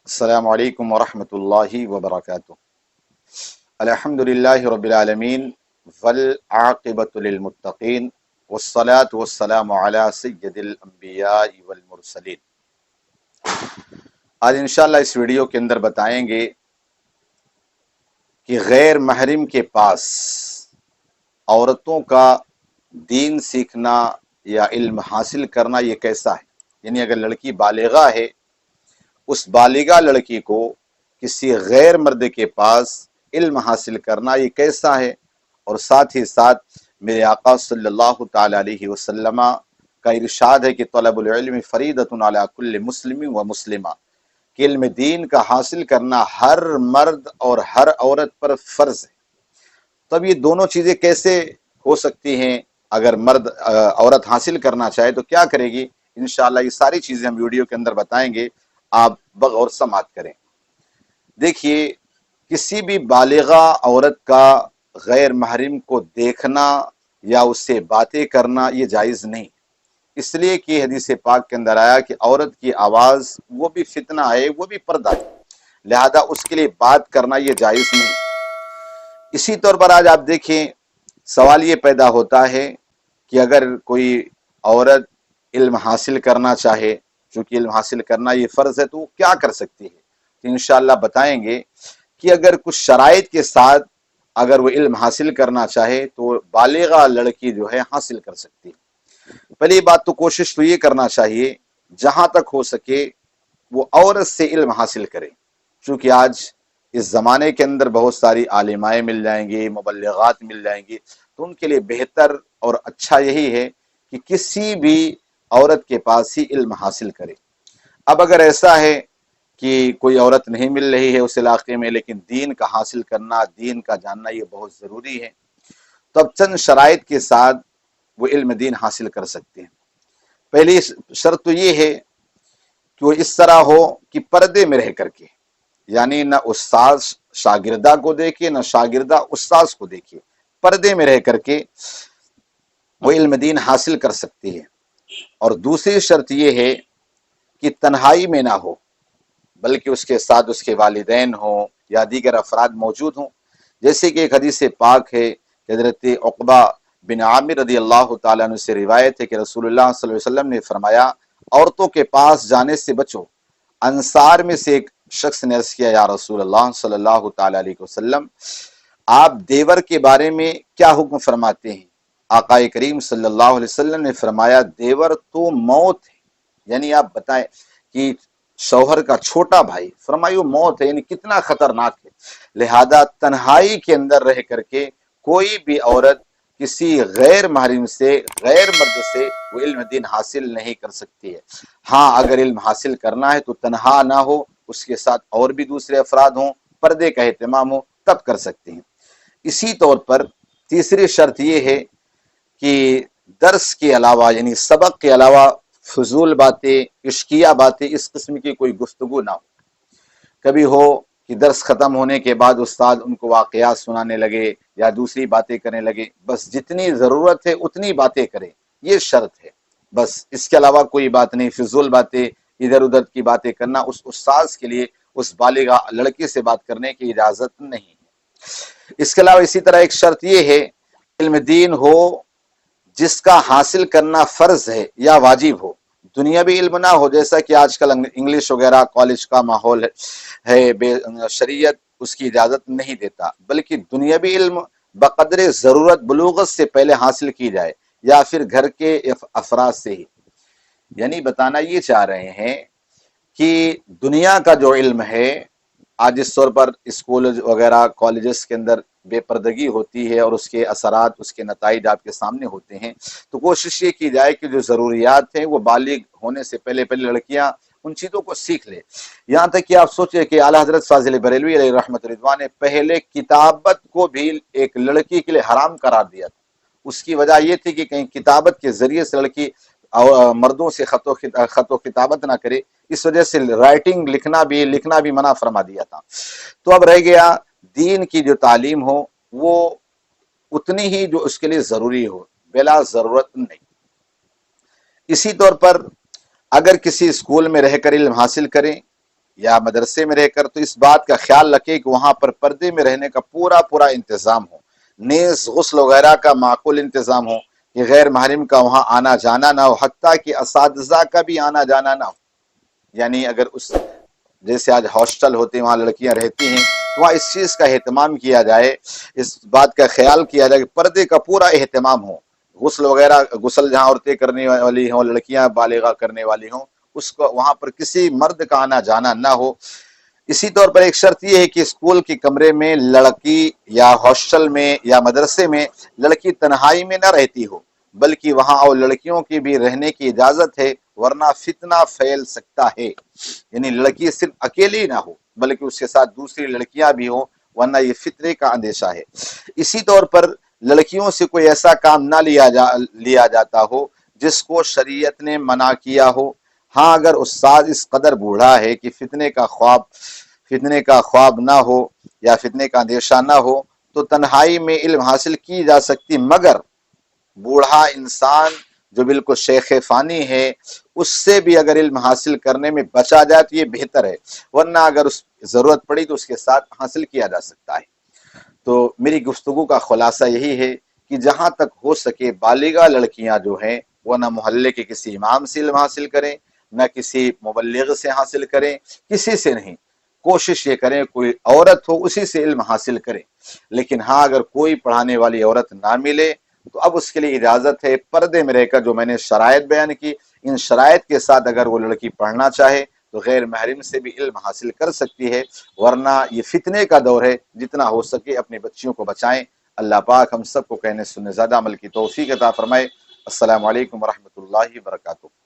अस्सलामु अलैकुम वरहमतुल्लाहि वबरकातुह। अल्हम्दुलिल्लाहि रब्बिल आलमीन वल आक़िबतु लिल मुत्तक़ीन वस्सलातु वस्सलामु अला सय्यिदिल अंबियाइ वल मुरसलीन। आज इंशाअल्लाह इस वीडियो के अंदर बताएंगे कि गैर महरम के पास औरतों का दीन सीखना या इल्म हासिल करना ये कैसा है। यानी अगर लड़की बालिगा है, उस बालिगा लड़की को किसी गैर मर्द के पास इल्म हासिल करना ये कैसा है। और साथ ही साथ मेरे आका सल्लल्लाहु ताला अलैहि वसल्लम का इरशाद है कि तलबुल इल्म फरीदतुन अला कुल्लि मुस्लिम व मुस्लिमा, कि इल्म दीन का हासिल करना हर मर्द और हर औरत पर फर्ज है। तब ये दोनों चीज़ें कैसे हो सकती हैं? अगर मर्द औरत हासिल करना चाहे तो क्या करेगी? इंशाअल्लाह ये सारी चीज़ें हम वीडियो के अंदर बताएंगे, आप बगौर समाअत करें। देखिए, किसी भी बालिगा औरत का गैर महरम को देखना या उससे बातें करना ये जायज़ नहीं, इसलिए कि हदीस पाक के अंदर आया कि औरत की आवाज़ वो भी फितना है, वो भी पर्दा है, लिहाजा उसके लिए बात करना ये जायज़ नहीं। इसी तौर पर आज आप देखें, सवाल ये पैदा होता है कि अगर कोई औरत इल्म हासिल करना चाहे, चूँकि इल्म हासिल करना ये फ़र्ज़ है, तो वो क्या कर सकती है? तो इंशाअल्लाह बताएंगे कि अगर कुछ शराइत के साथ अगर वो इल्म हासिल करना चाहे तो बालिगा लड़की जो है हासिल कर सकती है। पहली बात तो कोशिश तो ये करना चाहिए जहाँ तक हो सके वो औरत से इल्म हासिल करे, चूँकि आज इस ज़माने के अंदर बहुत सारी आलिमाएँ मिल जाएंगी, मुबल्लिगात मिल जाएंगी, तो उनके लिए बेहतर और अच्छा यही है कि किसी भी औरत के पास ही इल्म हासिल करे। अब अगर ऐसा है कि कोई औरत नहीं मिल रही है उस इलाके में, लेकिन दीन का हासिल करना, दीन का जानना ये बहुत ज़रूरी है, तो अब चंद शराइत के साथ वो इल्म दीन हासिल कर सकते हैं। पहली शर्त तो ये है कि वो इस तरह हो कि पर्दे में रह करके, यानी न उस्ताद शागिर्दा को देखे, न शागिर्दा उस्ताद को देखे, पर्दे में रह करके वो इल्म दीन हासिल कर सकती है। और दूसरी शर्त ये है कि तन्हाई में ना हो, बल्कि उसके साथ उसके वालिदैन हों या दीगर अफराद मौजूद हों। जैसे कि एक हदीस पाक है कि हज़रत उक़बा बिन आमिर रज़ी अल्लाह ताला अन्हु से रिवायत है कि रसूलुल्लाह सल्लल्लाहु अलैहि वसल्लम ने फरमाया, औरतों के पास जाने से बचो। अंसार में से एक शख्स ने अर्ज़ किया, या रसूलल्लाह सल्लल्लाहु ताला अलैहि वसल्लम, आप देवर के बारे में क्या हुक्म फरमाते हैं? आक़ाए करीम सल्लल्लाहु अलैहि वसल्लम ने फरमाया, देवर तो मौत है। यानी आप बताएं कि शौहर का छोटा भाई, फरमाई वो मौत है, यानी कितना खतरनाक है। लिहाजा तन्हाई के अंदर रह करके कोई भी औरत किसी गैर महरम से, गैर मर्द से वो इल्म दीन हासिल नहीं कर सकती है। हाँ, अगर इल्म हासिल करना है तो तन्हा ना हो, उसके साथ और भी दूसरे अफराद हों, पर्दे का एहतमाम हो, तब कर सकते हैं। इसी तौर पर तीसरी शर्त यह है कि दर्स के अलावा, यानी सबक के अलावा फजूल बातें, इश्किया बातें, इस किस्म की कोई गुफ्तगू ना हो। कभी हो कि दर्स ख़त्म होने के बाद उस्ताद उनको वाक़यात सुनाने लगे या दूसरी बातें करने लगे, बस जितनी ज़रूरत है उतनी बातें करें, ये शर्त है। बस इसके अलावा कोई बात नहीं, फिजूल बातें, इधर उधर की बातें करना उस उस्ताद के लिए, उस बालिगा लड़की से बात करने की इजाज़त नहीं है। इसके अलावा इसी तरह एक शर्त यह है, इल्म दीन हो जिसका हासिल करना फ़र्ज है या वाजिब हो, दुनियावी इल्म ना हो, जैसा कि आजकल इंग्लिश वगैरह कॉलेज का माहौल है, शरीयत उसकी इजाज़त नहीं देता, बल्कि दुनियावी इल्म बक़द्रे ज़रूरत बुलूगत से पहले हासिल की जाए या फिर घर के अफराद से ही। यानी बताना ये चाह रहे हैं कि दुनिया का जो इल्म है, आज इस तौर पर स्कूल वगैरह कॉलेजेस के अंदर बेपर्दगी होती है और उसके असरात, उसके नताइज आपके सामने होते हैं, तो कोशिश ये की जाए कि जो ज़रूरियात हैं वो बालिग होने से पहले पहले लड़कियां उन चीज़ों को सीख ले। यहाँ तक कि आप सोचिए कि आला हज़रत फाज़िल बरेलवी अलैहि रहमत रिज़वान ने पहले किताबत को भी एक लड़की के लिए हराम करार दिया था। उसकी वजह यह थी कि कहीं किताबत के ज़रिए से लड़की मर्दों से खतो किताबत ना करे, इस वजह से राइटिंग लिखना भी मना फरमा दिया था। तो अब रह गया दीन की जो तालीम हो वो उतनी ही जो उसके लिए ज़रूरी हो, बिला ज़रूरत नहीं। इसी तौर पर अगर किसी स्कूल में रहकर इल्म हासिल करें یا مدرسے میں رہ کر، تو اس بات کا خیال رکھے کہ وہاں پر پردے میں رہنے کا پورا پورا انتظام ہو، نیز غسل وغیرہ کا معقول انتظام ہو، کہ غیر محرم کا وہاں آنا جانا نہ ہو، حتیٰ کہ اساتذہ کا بھی آنا جانا نہ ہو. یعنی اگر اس جیسے آج ہاسٹل ہوتے ہیں وہاں لڑکیاں رہتی ہیں، وہاں اس چیز کا اہتمام کیا جائے، اس بات کا خیال کیا جائے کہ پردے کا پورا اہتمام ہو. غسل وغیرہ، غسل جہاں عورتیں کرنے والی ہوں، لڑکیاں بالغہ کرنے والی ہوں، اس کو وہاں پر کسی مرد کا آنا جانا نہ ہو. اسی طور پر ایک شرط یہ ہے کہ اسکول کے کمرے میں لڑکی، یا ہاسٹل میں یا مدرسے میں لڑکی تنہائی میں نہ رہتی ہو، بلکہ وہاں اور لڑکیوں کی بھی رہنے کی اجازت ہے، ورنہ فتنہ پھیل سکتا ہے. یعنی لڑکی صرف اکیلی نہ ہو بلکہ اس کے ساتھ دوسری لڑکیاں بھی ہوں، ورنہ یہ فتنے کا اندیشہ ہے. اسی طور پر لڑکیوں سے کوئی ایسا کام نہ لیا جاتا ہو جس کو شریعت نے منع کیا ہو. ہاں اگر استاد اس قدر بوڑھا ہے کہ فتنے کا خواب نہ ہو یا فتنے کا اندیشہ نہ ہو تو تنہائی میں علم حاصل کی جا سکتی، مگر بوڑھا انسان جو بالکل شیخ فانی ہے، اس سے بھی اگر علم حاصل کرنے میں بچا جائے تو یہ بہتر ہے، ورنہ اگر اس ضرورت پڑی تو اس کے ساتھ حاصل کیا جا سکتا ہے. تو میری گفتگو کا خلاصہ یہی ہے کہ جہاں تک ہو سکے بالغہ لڑکیاں جو ہیں وہ نہ محلے کے کسی امام سے علم حاصل کریں، نہ کسی مبلغ سے حاصل کریں، کسی سے نہیں. کوشش یہ کریں کوئی عورت ہو اسی سے علم حاصل کریں. لیکن ہاں اگر کوئی پڑھانے والی عورت نہ ملے تو اب اس کے لیے اجازت ہے پردے میں رہ کر، جو میں نے شرائط بیان کی، ان شرائط کے ساتھ اگر وہ لڑکی پڑھنا چاہے تو غیر محرم سے بھی علم حاصل کر سکتی ہے، ورنہ یہ فتنے کا دور ہے. جتنا ہو سکے اپنی بچیوں کو بچائیں. اللہ پاک ہم سب کو کہنے سننے زیادہ عمل کی توفیق عطا فرمائے. السلام علیکم ورحمۃ اللہ وبرکاتہ.